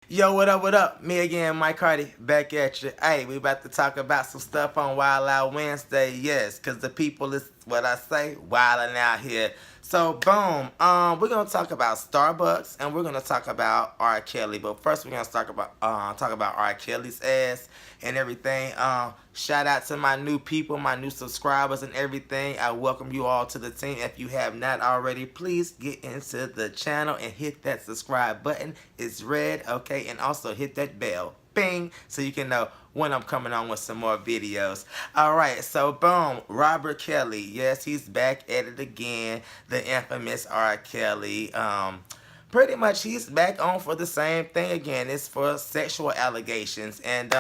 Yo, what up, what up? Me again, Mike Hardy, back at you. Hey, we about to talk about some stuff on Wild Out Wednesday, yes, because the people is, what I say, wilding out here. So, boom, we're going to talk about Starbucks, and we're going to talk about R. Kelly. But first, we're going to talk about R. Kelly's ass and everything. Shout out to my new people, my new subscribers and everything. I welcome you all to the team. If you have not already, please get into the channel and hit that subscribe button. It's red, okay? And also hit that bell, bing, so you can know when I'm coming on with some more videos. Alright, so boom, Robert Kelly. Yes, he's back at it again. The infamous R. Kelly. Pretty much he's back on for the same thing again. It's for sexual allegations. And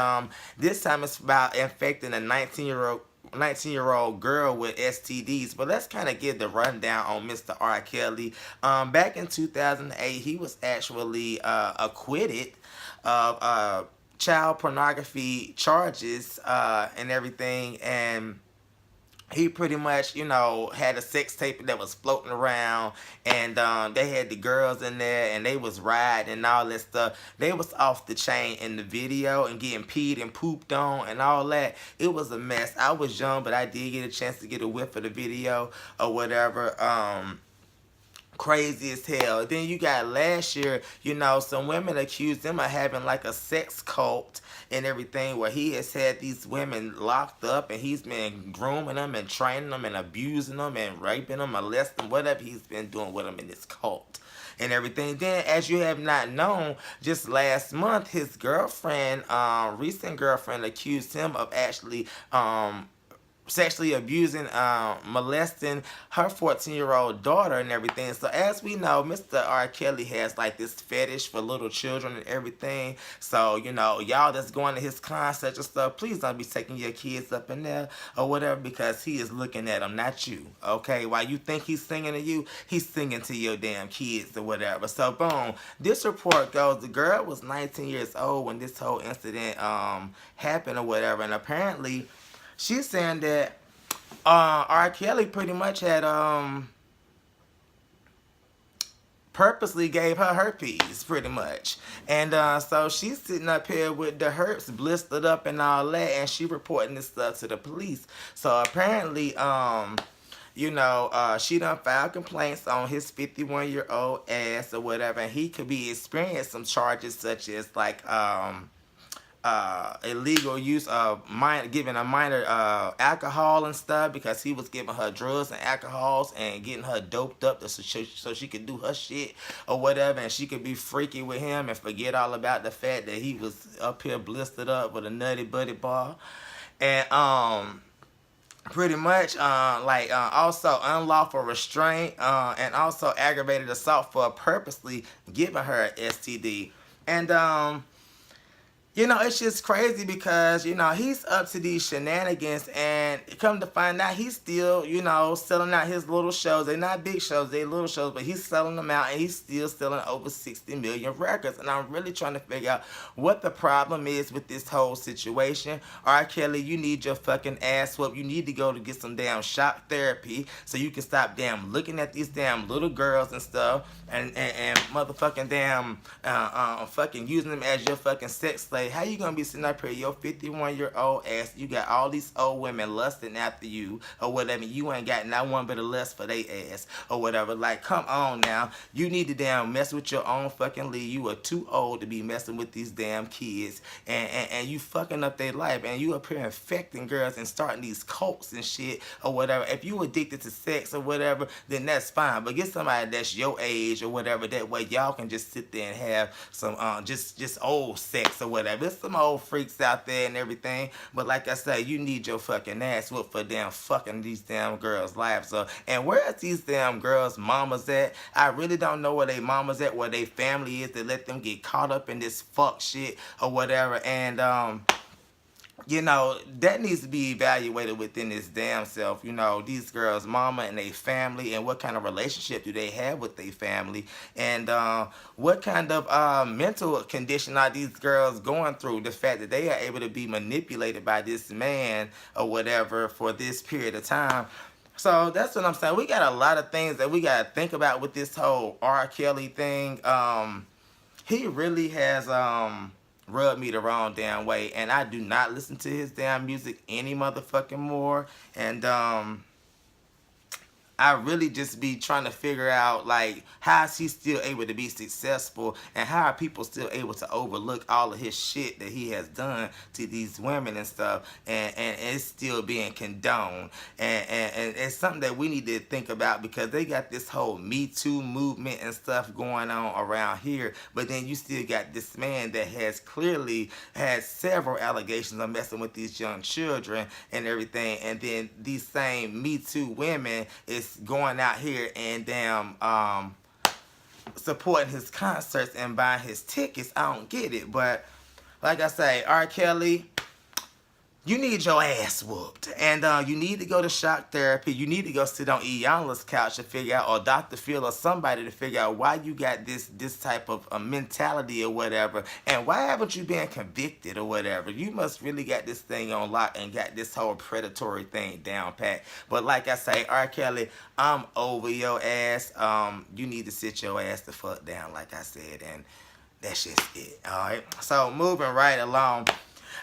this time it's about infecting a 19-year-old girl with STDs. But let's kind of give the rundown on Mr. R. Kelly. Back in 2008, he was actually acquitted of child pornography charges and everything. And he pretty much, had a sex tape that was floating around, and they had the girls in there, and they was riding and all that stuff. They was off the chain in the video and getting peed and pooped on and all that. It was a mess. I was young, but I did get a chance to get a whiff of the video or whatever. Crazy as hell. Then you got last year, some women accused him of having like a sex cult and everything, where he has had these women locked up and he's been grooming them and training them and abusing them and raping them, molesting them, whatever he's been doing with them in this cult and everything. Then, as you have not known, just last month, his girlfriend, recent girlfriend, accused him of actually sexually abusing, molesting her 14-year-old daughter and everything. So as we know, Mr. R. Kelly has like this fetish for little children and everything. So, y'all that's going to his concerts and stuff, please don't be taking your kids up in there or whatever, because he is looking at them, not you, okay? While you think he's singing to you, he's singing to your damn kids or whatever. So, boom, this report goes, the girl was 19 years old when this whole incident happened or whatever, and apparently she's saying that R. Kelly pretty much had purposely gave her herpes, pretty much. And so she's sitting up here with the herpes blistered up and all that, and she reporting this stuff to the police. So apparently, she done filed complaints on his 51-year-old ass or whatever, and he could be experiencing some charges such as like illegal use of giving a minor alcohol and stuff, because he was giving her drugs and alcohols and getting her doped up so she could do her shit or whatever, and she could be freaky with him and forget all about the fact that he was up here blistered up with a nutty buddy bar. And pretty much also unlawful restraint and also aggravated assault for purposely giving her an STD. And it's just crazy because, he's up to these shenanigans, and come to find out he's still, selling out his little shows. They're not big shows, they're little shows, but he's selling them out, and he's still selling over 60 million records. And I'm really trying to figure out what the problem is with this whole situation. R. Kelly, you need your fucking ass whooped. You need to go to get some damn shock therapy so you can stop damn looking at these damn little girls and stuff and motherfucking damn fucking using them as your fucking sex slave. How you gonna be sitting up here, your 51-year-old ass, you got all these old women lusting after you or whatever, you ain't got not one bit of lust for they ass or whatever? Like, come on now. You need to damn mess with your own fucking league. You are too old to be messing with these damn kids, and you fucking up their life, and you up here infecting girls and starting these cults and shit or whatever. If you addicted to sex or whatever, then that's fine, but get somebody that's your age or whatever, that way y'all can just sit there and have some just old sex or whatever. There's some old freaks out there and everything, but like I said, you need your fucking ass whooped for damn fucking these damn girls' lives up. And where's these damn girls' mamas at? I really don't know where they mamas at, where they family is, to let them get caught up in this fuck shit or whatever. And that needs to be evaluated within this damn self. These girls' mama and their family, and what kind of relationship do they have with their family, and what kind of mental condition are these girls going through? The fact that they are able to be manipulated by this man or whatever for this period of time. So that's what I'm saying. We got a lot of things that we got to think about with this whole R. Kelly thing. he really has rubbed me the wrong damn way, and I do not listen to his damn music any motherfucking more. And I really just be trying to figure out, like, how is he still able to be successful, and how are people still able to overlook all of his shit that he has done to these women and stuff, and it's still being condoned. And it's something that we need to think about, because they got this whole Me Too movement and stuff going on around here, but then you still got this man that has clearly had several allegations of messing with these young children and everything, and then these same Me Too women is going out here and damn supporting his concerts and buying his tickets. I don't get it. But like I say, R. Kelly, you need your ass whooped, and you need to go to shock therapy. You need to go sit on Iyanla's couch to figure out, or Dr. Phil or somebody, to figure out why you got this type of mentality or whatever, and why haven't you been convicted or whatever. You must really got this thing on lock and got this whole predatory thing down pat. But like I say, R. Kelly, I'm over your ass. You need to sit your ass the fuck down, like I said, and that's just it. All right. So moving right along.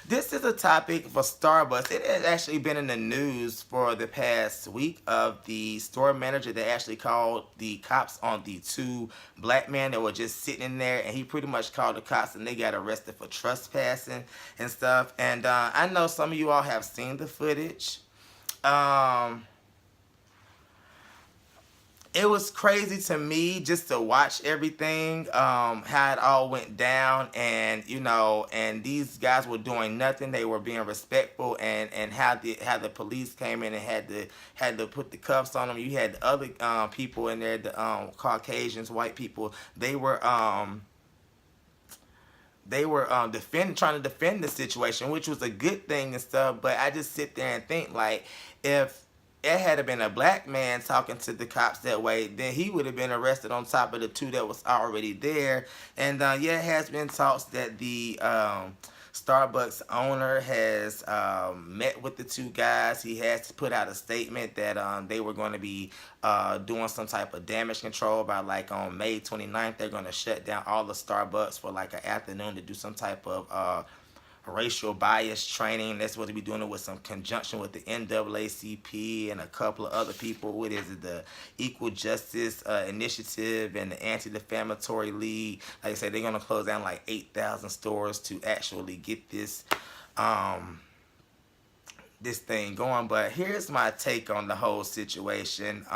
This is a topic for Starbucks. It has actually been in the news for the past week of the store manager that actually called the cops on the two black men that were just sitting in there, and he pretty much called the cops and they got arrested for trespassing and stuff. And I know some of you all have seen the footage. It was crazy to me just to watch everything, how it all went down, and and these guys were doing nothing. They were being respectful, and how the police came in and had to put the cuffs on them. You had the other people in there, the Caucasians, white people. They were trying to defend the situation, which was a good thing and stuff. But I just sit there and think, like, if it had been a black man talking to the cops that way, then he would have been arrested on top of the two that was already there. And yeah, it has been talks that the Starbucks owner has met with the two guys. He has put out a statement that they were going to be doing some type of damage control by, like, on May 29th. They're going to shut down all the Starbucks for like an afternoon to do some type of racial bias training. That's what they'll be doing it with some conjunction with the NAACP and a couple of other people. What is it? The Equal Justice Initiative and the Anti-Defamatory League. Like I said, they're going to close down like 8,000 stores to actually get this this thing going. But here's my take on the whole situation.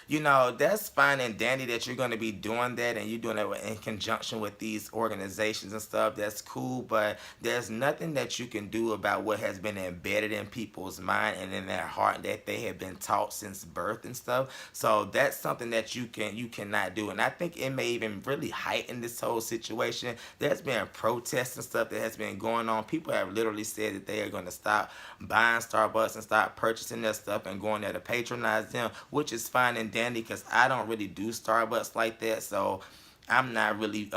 That's fine and dandy that you're going to be doing that, and you're doing it in conjunction with these organizations and stuff. That's cool, but there's nothing that you can do about what has been embedded in people's mind and in their heart that they have been taught since birth and stuff. So that's something that you cannot do, and I think it may even really heighten this whole situation. There's been protests and stuff that has been going on. People have literally said that they are going to stop buying Starbucks and stop purchasing their stuff and going there to patronize them, which is fine and dandy, because I don't really do Starbucks like that, so I'm not really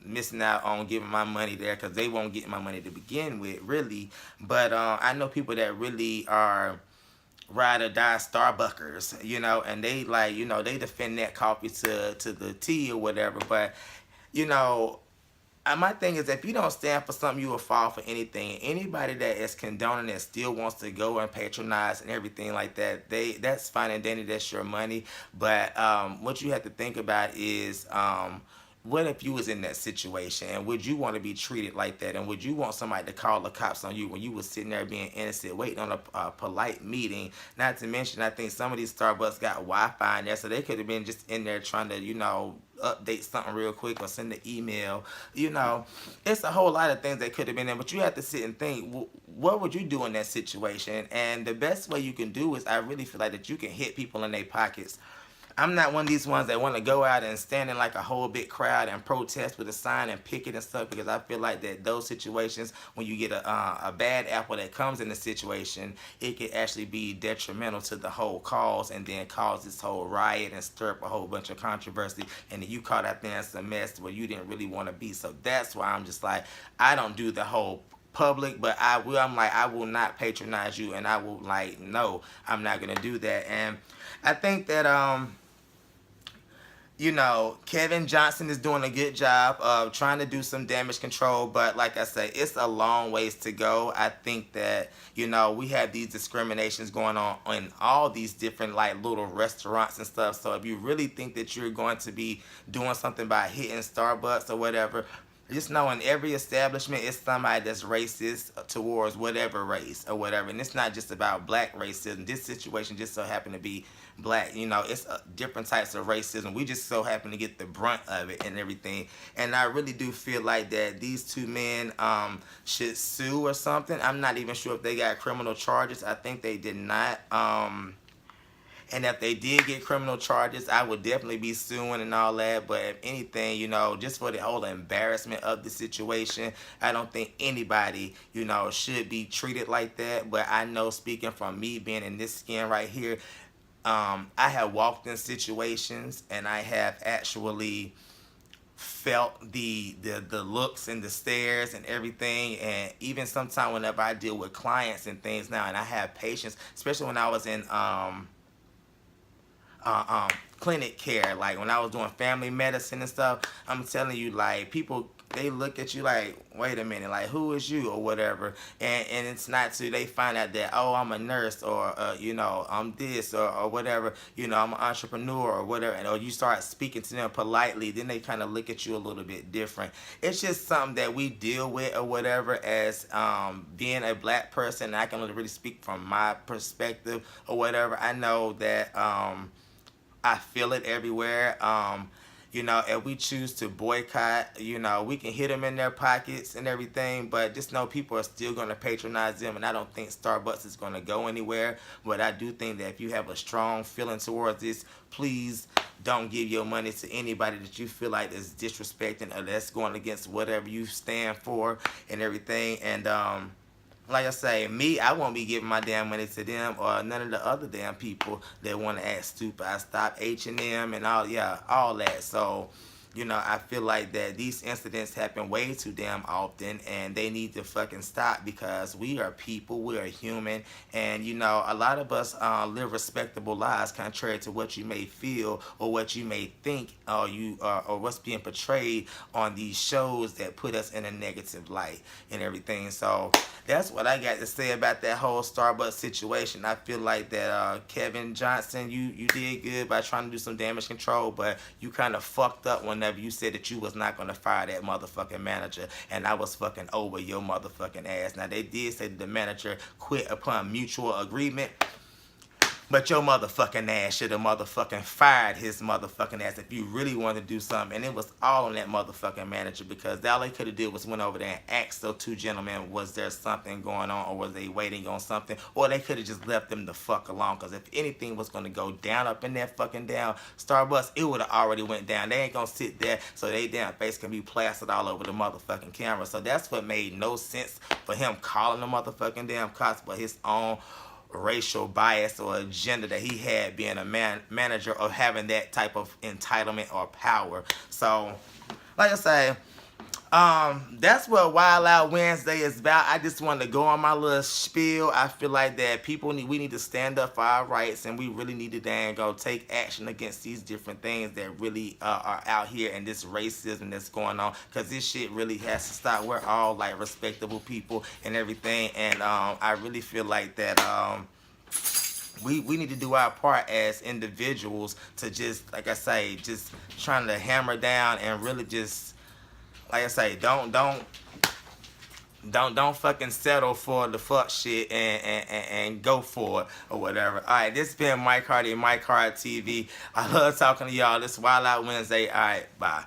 missing out on giving my money there, because they won't get my money to begin with, really. But I know people that really are ride or die Starbuckers, and they they defend that coffee to the T or whatever. But my thing is, if you don't stand for something, you will fall for anything. Anybody that is condoning that still wants to go and patronize and everything like that, that's fine and dandy. That's your money. But what you have to think about is, what if you was in that situation, and would you want to be treated like that, and would you want somebody to call the cops on you when you was sitting there being innocent, waiting on a polite meeting? Not to mention, I think some of these Starbucks got Wi-Fi in there, so they could have been just in there trying to update something real quick or send an email. It's a whole lot of things that could have been there, but you have to sit and think, what would you do in that situation? And the best way you can do is, I really feel like that you can hit people in their pockets. I'm not one of these ones that want to go out and stand in like a whole big crowd and protest with a sign and picket and stuff, because I feel like that those situations, when you get a bad apple that comes in the situation, it could actually be detrimental to the whole cause, and then cause this whole riot and stir up a whole bunch of controversy, and then you caught out there in some mess where you didn't really want to be. So that's why I'm just like, I don't do the whole public, but I will not patronize you, and I will no, I'm not gonna do that. And I think that Kevin Johnson is doing a good job of trying to do some damage control, but like I say, it's a long ways to go. I think that, we have these discriminations going on in all these different like little restaurants and stuff. So if you really think that you're going to be doing something by hitting Starbucks or whatever, just know in every establishment it's somebody that's racist towards whatever race or whatever. And it's not just about black racism. This situation just so happened to be black. It's different types of racism. We just so happen to get the brunt of it and everything. And I really do feel like that these two men should sue or something. I'm not even sure if they got criminal charges. I think they did not. And if they did get criminal charges, I would definitely be suing and all that. But if anything, just for the whole embarrassment of the situation, I don't think anybody, should be treated like that. But I know, speaking from me being in this skin right here, I have walked in situations and I have actually felt the looks and the stares and everything. And even sometimes whenever I deal with clients and things now, and I have patients, especially when I was in clinic care, like when I was doing family medicine and stuff, I'm telling you, like, people, they look at you like, wait a minute, like, who is you or whatever, and it's not till they find out that, oh, I'm a nurse, or I'm this, or whatever, I'm an entrepreneur or whatever, or you start speaking to them politely, then they kind of look at you a little bit different. It's just something that we deal with or whatever as being a black person. I can only really speak from my perspective or whatever. I know that I feel it everywhere. If we choose to boycott, we can hit them in their pockets and everything, but just know people are still going to patronize them, and I don't think Starbucks is going to go anywhere. But I do think that if you have a strong feeling towards this, please don't give your money to anybody that you feel like is disrespecting or that's going against whatever you stand for and everything. And like I say, me, I won't be giving my damn money to them or none of the other damn people that want to act stupid. I stop H&M and all that. So, I feel like that these incidents happen way too damn often, and they need to fucking stop, because we are people, we are human, and a lot of us live respectable lives contrary to what you may feel or what you may think, or what's being portrayed on these shows that put us in a negative light and everything. So that's what I got to say about that whole Starbucks situation. I feel like that Kevin Johnson, you did good by trying to do some damage control, but you kind of fucked up whenever you said that you was not going to fire that motherfucking manager, and I was fucking over your motherfucking ass. Now, they did say that the manager quit upon mutual agreement, but your motherfucking ass should have motherfucking fired his motherfucking ass if you really wanted to do something. And it was all on that motherfucking manager, because all they could have did was went over there and asked those two gentlemen, was there something going on, or was they waiting on something? Or they could have just left them the fuck alone, because if anything was going to go down up in that fucking down Starbucks, it would have already went down. They ain't going to sit there so they damn face can be plastered all over the motherfucking camera. So that's what made no sense for him calling the motherfucking damn cops, but his own racial bias or agenda that he had, being a manager, or having that type of entitlement or power. So, like I say, that's what Wild Out Wednesday is about. I just wanted to go on my little spiel. I feel like that we need to stand up for our rights, and we really need to go take action against these different things that really are out here, and this racism that's going on, because this shit really has to stop. We're all like respectable people and everything, and I really feel like that we need to do our part as individuals to just, like I say, just trying to hammer down and really just, like I say, don't fucking settle for the fuck shit and go for it or whatever. Alright, this has been Mike Hardy, Mike Hard TV. I love talking to y'all. This Wild Out Wednesday. Alright, bye.